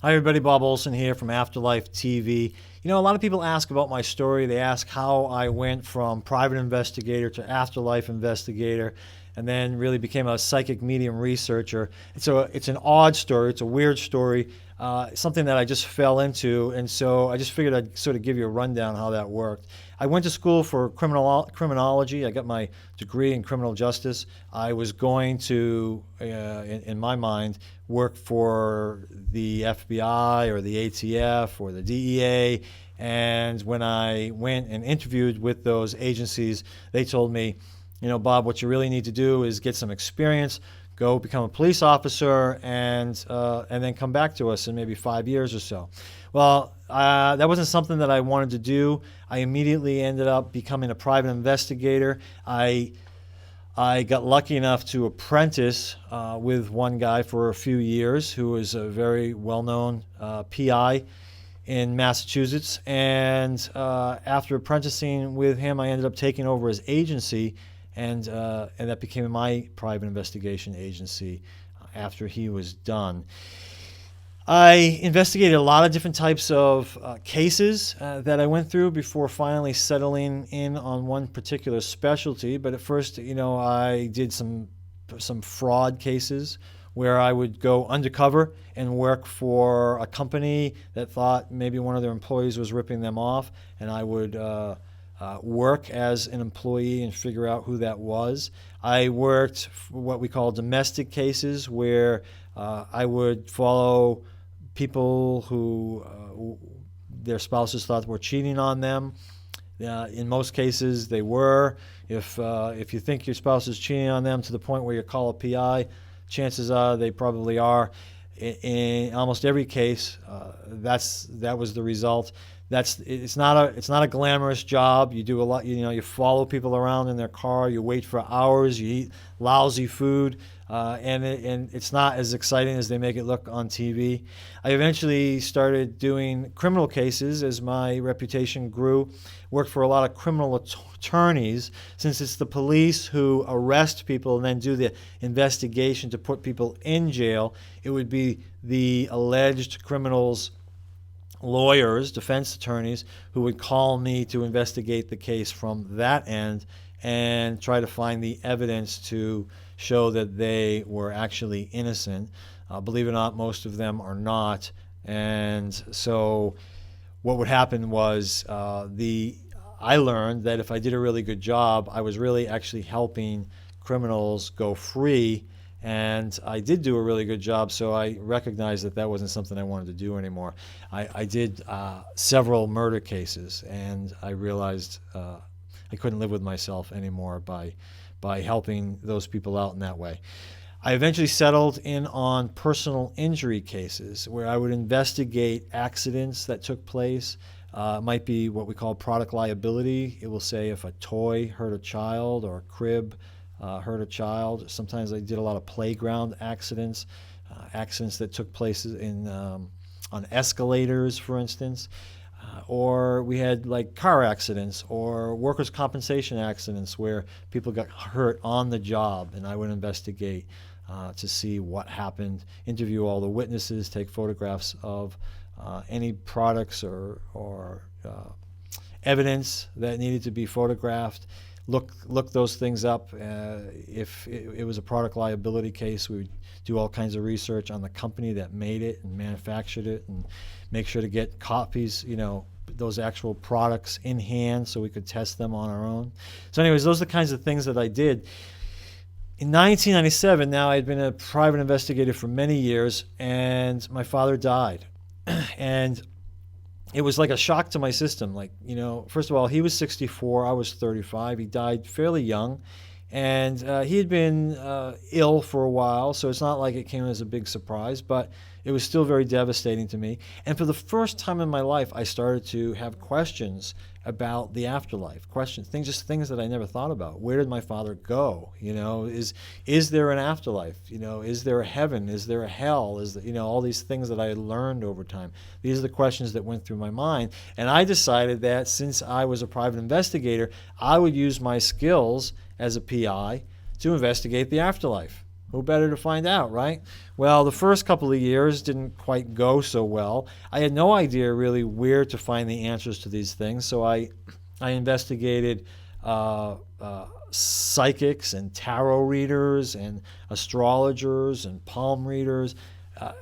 Hi, everybody. Bob Olson here from Afterlife TV. You know, a lot of people ask about my story. They ask how I went from private investigator to afterlife investigator and then really became a psychic medium researcher. It's an odd story. It's a weird story, something that I just fell into. And so I just figured I'd sort of give you a rundown how that worked. I went to school for criminology. I got my degree in criminal justice. I was going to, in my mind, work for the FBI or the ATF or the DEA. And when I went and interviewed with those agencies, they told me, you know, Bob, what you really need to do is get some experience, go become a police officer, and then come back to us in maybe 5 years or so. Well, that wasn't something that I wanted to do. I immediately ended up becoming a private investigator. I got lucky enough to apprentice with one guy for a few years who was a very well-known PI in Massachusetts. And after apprenticing with him, I ended up taking over his agency, and that became my private investigation agency after he was done. I investigated a lot of different types of cases that I went through before finally settling in on one particular specialty. But at first, you know, I did some fraud cases where I would go undercover and work for a company that thought maybe one of their employees was ripping them off, and I would work as an employee and figure out who that was. I worked for what we call domestic cases, where I would follow people who their spouses thought were cheating on them. In most cases, they were. If you think your spouse is cheating on them to the point where you call a PI, chances are they probably are. In almost every case, that was the result. It's not a glamorous job. You do a lot. You know, you follow people around in their car. You wait for hours. You eat lousy food, and it's not as exciting as they make it look on TV. I eventually started doing criminal cases as my reputation grew. Worked for a lot of criminal attorneys, since it's the police who arrest people and then do the investigation to put people in jail. It would be the alleged criminals' lawyers, defense attorneys, who would call me to investigate the case from that end and try to find the evidence to show that they were actually innocent. Believe it or not, most of them are not. And so what would happen was I learned that if I did a really good job, I was really actually helping criminals go free. And I did do a really good job, so I recognized that that wasn't something I wanted to do anymore. I did several murder cases, and I realized I couldn't live with myself anymore by helping those people out in that way. I eventually settled in on personal injury cases, where I would investigate accidents that took place. It might be what we call product liability. It will say if a toy hurt a child or a crib hurt a child. Sometimes I did a lot of playground accidents, accidents that took place on escalators, for instance. Or we had like car accidents or workers' compensation accidents where people got hurt on the job, and I would investigate to see what happened, interview all the witnesses, take photographs of any products or evidence that needed to be photographed. Look those things up. If it was a product liability case, we would do all kinds of research on the company that made it and manufactured it, and make sure to get copies, you know, those actual products in hand so we could test them on our own. So anyways, those are the kinds of things that I did. In 1997, now I had been a private investigator for many years, and my father died. And it was like a shock to my system. Like, you know, first of all, he was 64, I was 35. He died fairly young, and he had been ill for a while, so it's not like it came as a big surprise, but it was still very devastating to me. And for the first time in my life, I started to have questions about the afterlife, things that I never thought about. Where did my father go? You know, is there an afterlife? You know, is there a heaven? Is there a hell? You know, all these things that I had learned over time. These are the questions that went through my mind, and I decided that since I was a private investigator, I would use my skills as a PI to investigate the afterlife. Who better to find out, right? Well, the first couple of years didn't quite go so well. I had no idea really where to find the answers to these things, so I investigated psychics and tarot readers and astrologers and palm readers.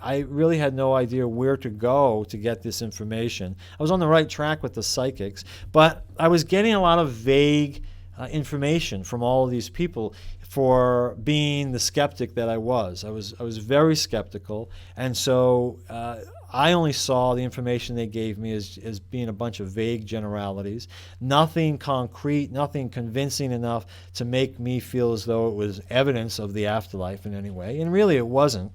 I really had no idea where to go to get this information. I was on the right track with the psychics, but I was getting a lot of vague information from all of these people for being the skeptic that I was. I was very skeptical, and so I only saw the information they gave me as being a bunch of vague generalities, nothing concrete, nothing convincing enough to make me feel as though it was evidence of the afterlife in any way, and really it wasn't.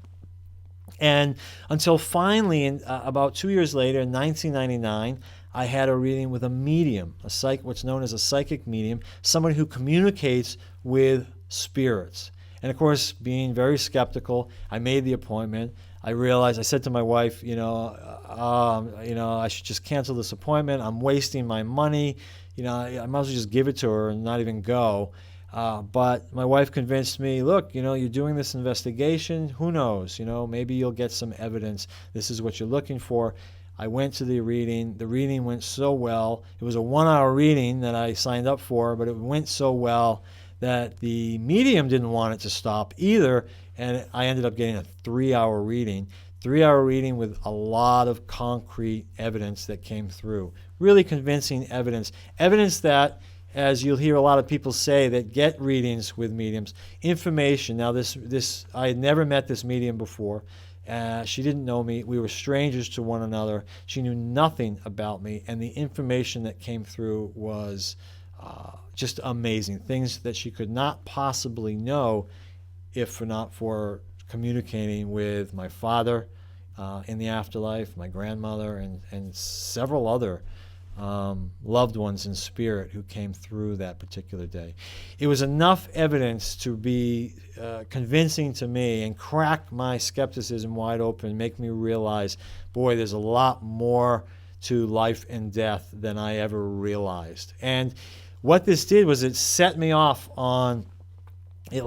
And until finally, about 2 years later, in 1999, I had a reading with a medium, what's known as a psychic medium, someone who communicates with spirits. And of course, being very skeptical, I made the appointment. I realized, I said to my wife, I should just cancel this appointment. I'm wasting my money. I might as well just give it to her and not even go. But my wife convinced me, look, you're doing this investigation. Who knows? Maybe you'll get some evidence. This is what you're looking for. I went to the reading. The reading went so well. It was a 1-hour reading that I signed up for, but it went so well that the medium didn't want it to stop either, and I ended up getting a 3-hour reading. 3-hour reading with a lot of concrete evidence that came through. Really convincing evidence. Evidence that, as you'll hear a lot of people say that get readings with mediums, information. Now this I had never met this medium before. She didn't know me. We were strangers to one another. She knew nothing about me, and the information that came through was just amazing. Things that she could not possibly know if not for communicating with my father in the afterlife, my grandmother, and several other loved ones in spirit who came through that particular day. It was enough evidence to be convincing to me and crack my skepticism wide open, make me realize, boy, there's a lot more to life and death than I ever realized. And what this did was it set me off on it,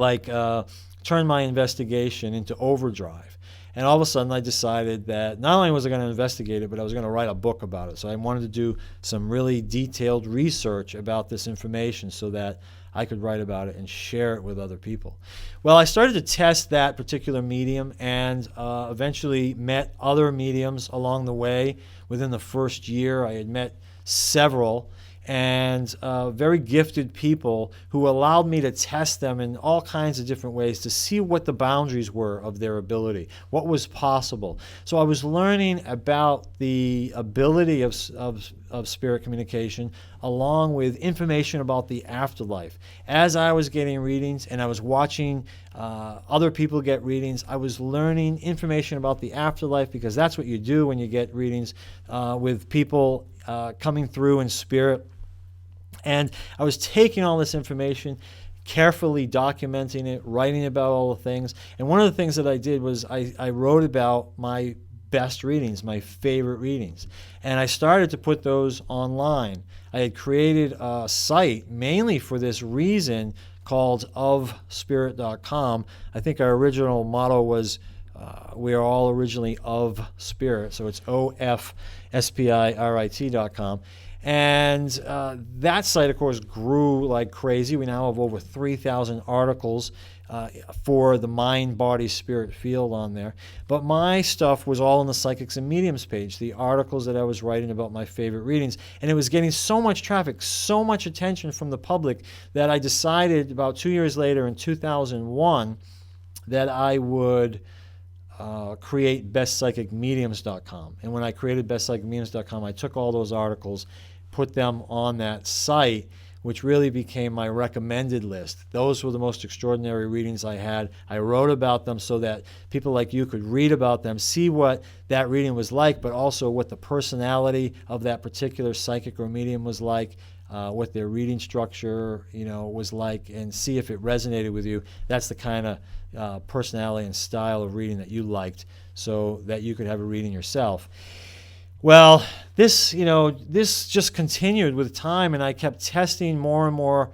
turned my investigation into overdrive. And all of a sudden I decided that not only was I going to investigate it, but I was going to write a book about it. So I wanted to do some really detailed research about this information so that I could write about it and share it with other people. Well, I started to test that particular medium and eventually met other mediums along the way. Within the first year, I had met several and very gifted people who allowed me to test them in all kinds of different ways to see what the boundaries were of their ability, what was possible. So I was learning about the ability of spirit communication along with information about the afterlife. As I was getting readings and I was watching other people get readings, I was learning information about the afterlife, because that's what you do when you get readings with people coming through in spirit. And I was taking all this information, carefully documenting it, writing about all the things. And one of the things that I did was I wrote about my best readings, my favorite readings. And I started to put those online. I had created a site mainly for this reason called ofspirit.com. I think our original motto was we are all originally of spirit. So it's ofspirit.com. And that site, of course, grew like crazy. We now have over 3,000 articles for the mind, body, spirit field on there. But my stuff was all on the Psychics and Mediums page, the articles that I was writing about my favorite readings. And it was getting so much traffic, so much attention from the public, that I decided about 2 years later in 2001 that I would create bestpsychicmediums.com. And when I created bestpsychicmediums.com, I took all those articles, put them on that site, which really became my recommended list. Those were the most extraordinary readings I had. I wrote about them so that people like you could read about them, see what that reading was like, but also what the personality of that particular psychic or medium was like, what their reading structure, was like, and see if it resonated with you. That's the kind of personality and style of reading that you liked, so that you could have a reading yourself. Well, this just continued with time, and I kept testing more and more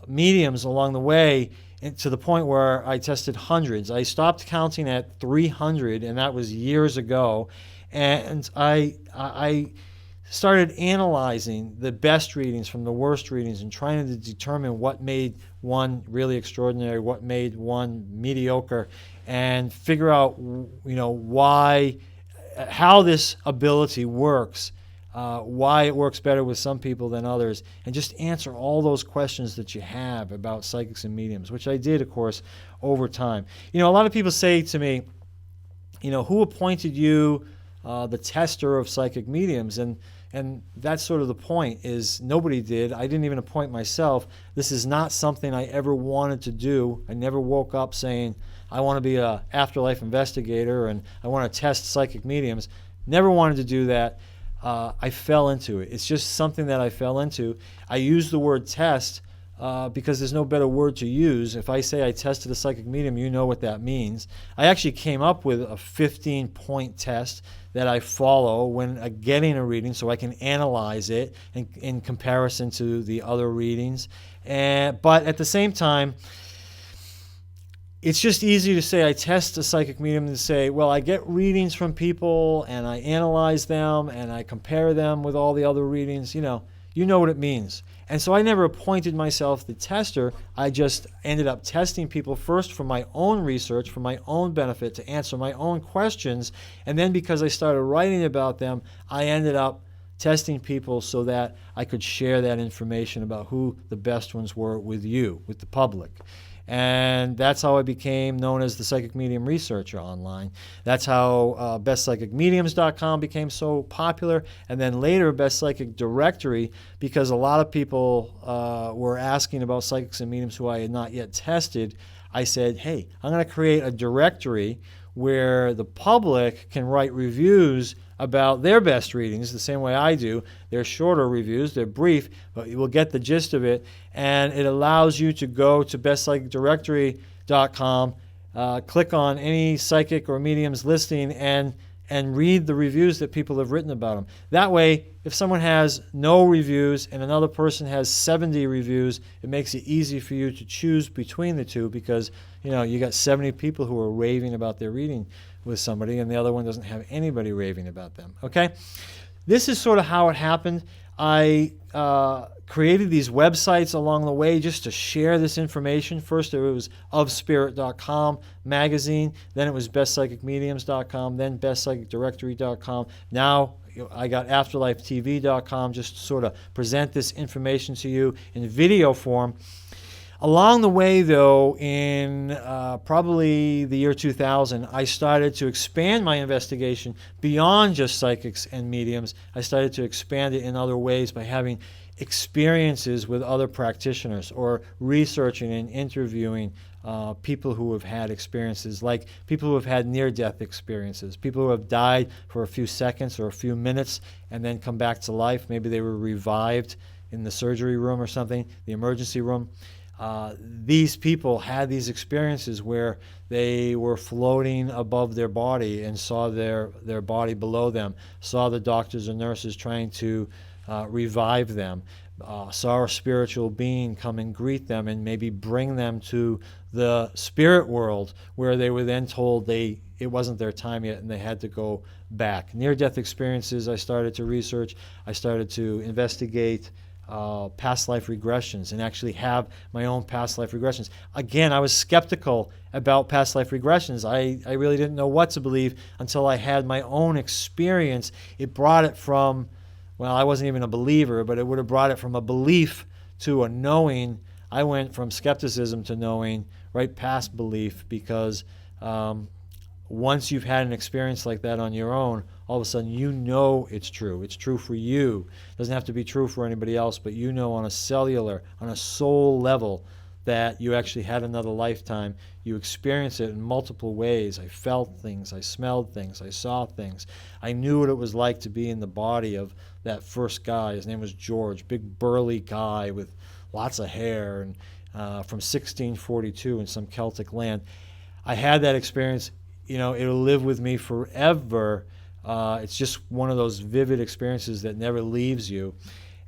mediums along the way, and to the point where I tested hundreds. I stopped counting at 300, and that was years ago. And I started analyzing the best readings from the worst readings and trying to determine what made one really extraordinary, what made one mediocre, and figure out, why, how this ability works, why it works better with some people than others, and just answer all those questions that you have about psychics and mediums, which I did, of course, over time. A lot of people say to me, who appointed you the tester of psychic mediums? And that's sort of the point, is nobody did. I didn't even appoint myself. This is not something I ever wanted to do. I never woke up saying, I want to be an afterlife investigator and I want to test psychic mediums. Never wanted to do that. I fell into it. It's just something that I fell into. I use the word test because there's no better word to use. If I say I tested a psychic medium, you know what that means. I actually came up with a 15-point test that I follow when getting a reading, so I can analyze it in comparison to the other readings. But at the same time, it's just easy to say I test a psychic medium and say, well, I get readings from people and I analyze them and I compare them with all the other readings. You know what it means. And so I never appointed myself the tester. I just ended up testing people first for my own research, for my own benefit, to answer my own questions. And then because I started writing about them, I ended up testing people so that I could share that information about who the best ones were with you, with the public. And that's how I became known as the psychic medium researcher online. That's how bestpsychicmediums.com became so popular, and then later Best Psychic Directory, because a lot of people were asking about psychics and mediums who I had not yet tested. I said, hey, I'm going to create a directory where the public can write reviews about their best readings the same way I do. They're shorter reviews, they're brief, but you will get the gist of it. And it allows you to go to bestpsychicdirectory.com, click on any psychic or medium's listing, and read the reviews that people have written about them. That way, if someone has no reviews and another person has 70 reviews, it makes it easy for you to choose between the two, because you got 70 people who are raving about their reading with somebody, and the other one doesn't have anybody raving about them. Okay? This is sort of how it happened. I created these websites along the way just to share this information. First, it was ofspirit.com magazine. Then it was bestpsychicmediums.com. Then bestpsychicdirectory.com. Now I got afterlifetv.com just to sort of present this information to you in video form. Along the way, though, in probably the year 2000, I started to expand my investigation beyond just psychics and mediums. I started to expand it in other ways by having experiences with other practitioners, or researching and interviewing people who have had experiences, like people who have had near-death experiences, people who have died for a few seconds or a few minutes and then come back to life. Maybe they were revived in the surgery room or something, the emergency room. These people had these experiences where they were floating above their body and saw their body below them, saw the doctors and nurses trying to revive them, saw a spiritual being come and greet them and maybe bring them to the spirit world, where they were then told it wasn't their time yet and they had to go back. Near-death experiences I started to research. I started to investigate past life regressions and actually have my own past life regressions. Again, I was skeptical about past life regressions. I really didn't know what to believe until I had my own experience. It brought it from, well, I wasn't even a believer, but it would have brought it from a belief to a knowing. I went from skepticism to knowing, right past belief, because once you've had an experience like that on your own, all of a sudden you know it's true. It's true for you. It doesn't have to be true for anybody else, but you know on a cellular, on a soul level, that you actually had another lifetime. You experience it in multiple ways. I felt things, I smelled things, I saw things. I knew what it was like to be in the body of that first guy. His name was George, big burly guy with lots of hair, and from 1642 in some Celtic land. I had that experience. It'll live with me forever. It's just one of those vivid experiences that never leaves you.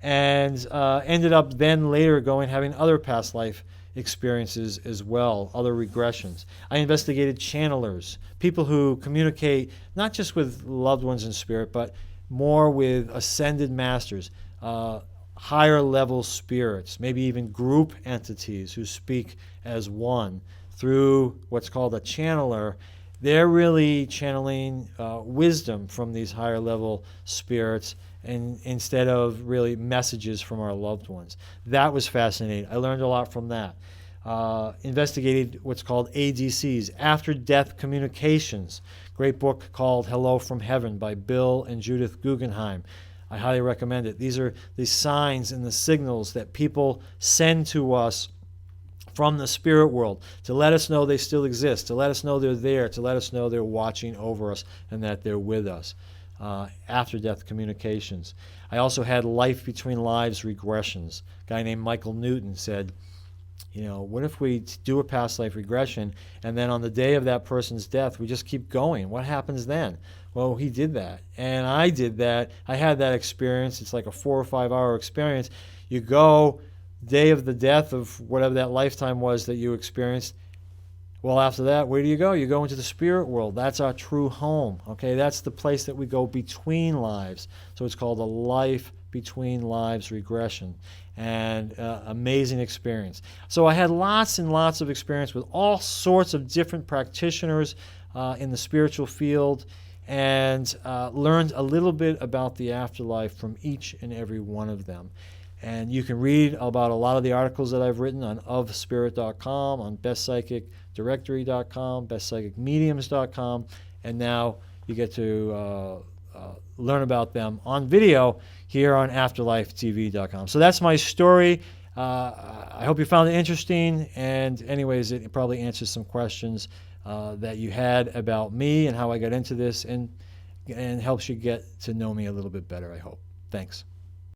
And ended up then later having other past life experiences as well, other regressions. I investigated channelers, people who communicate not just with loved ones in spirit, but more with ascended masters, higher level spirits, maybe even group entities who speak as one through what's called a channeler. They're really channeling wisdom from these higher level spirits, and instead of really messages from our loved ones. That was fascinating. I learned a lot from that. Investigated what's called ADCs, After Death Communications. Great book called Hello from Heaven by Bill and Judith Guggenheim. I highly recommend it. These are the signs and the signals that people send to us from the spirit world to let us know they still exist, to let us know they're there, to let us know they're watching over us and that they're with us. After death communications. I also had life between lives regressions. A guy named Michael Newton said, what if we do a past life regression and then on the day of that person's death we just keep going? What happens then? Well, he did that, and I did that. I had that experience. It's like a 4 or 5 hour experience. You go day of the death of whatever that lifetime was that you experienced. Well, after that, where do you go? You go into the spirit world. That's our true home. Okay, that's the place that we go between lives. So it's called a life between lives regression, and amazing experience. So I had lots and lots of experience with all sorts of different practitioners in the spiritual field, and learned a little bit about the afterlife from each and every one of them. And you can read about a lot of the articles that I've written on ofspirit.com, on bestpsychicdirectory.com, bestpsychicmediums.com, and now you get to learn about them on video here on afterlifetv.com. So that's my story. I hope you found it interesting, and anyways, it probably answers some questions that you had about me and how I got into this, and helps you get to know me a little bit better, I hope. Thanks.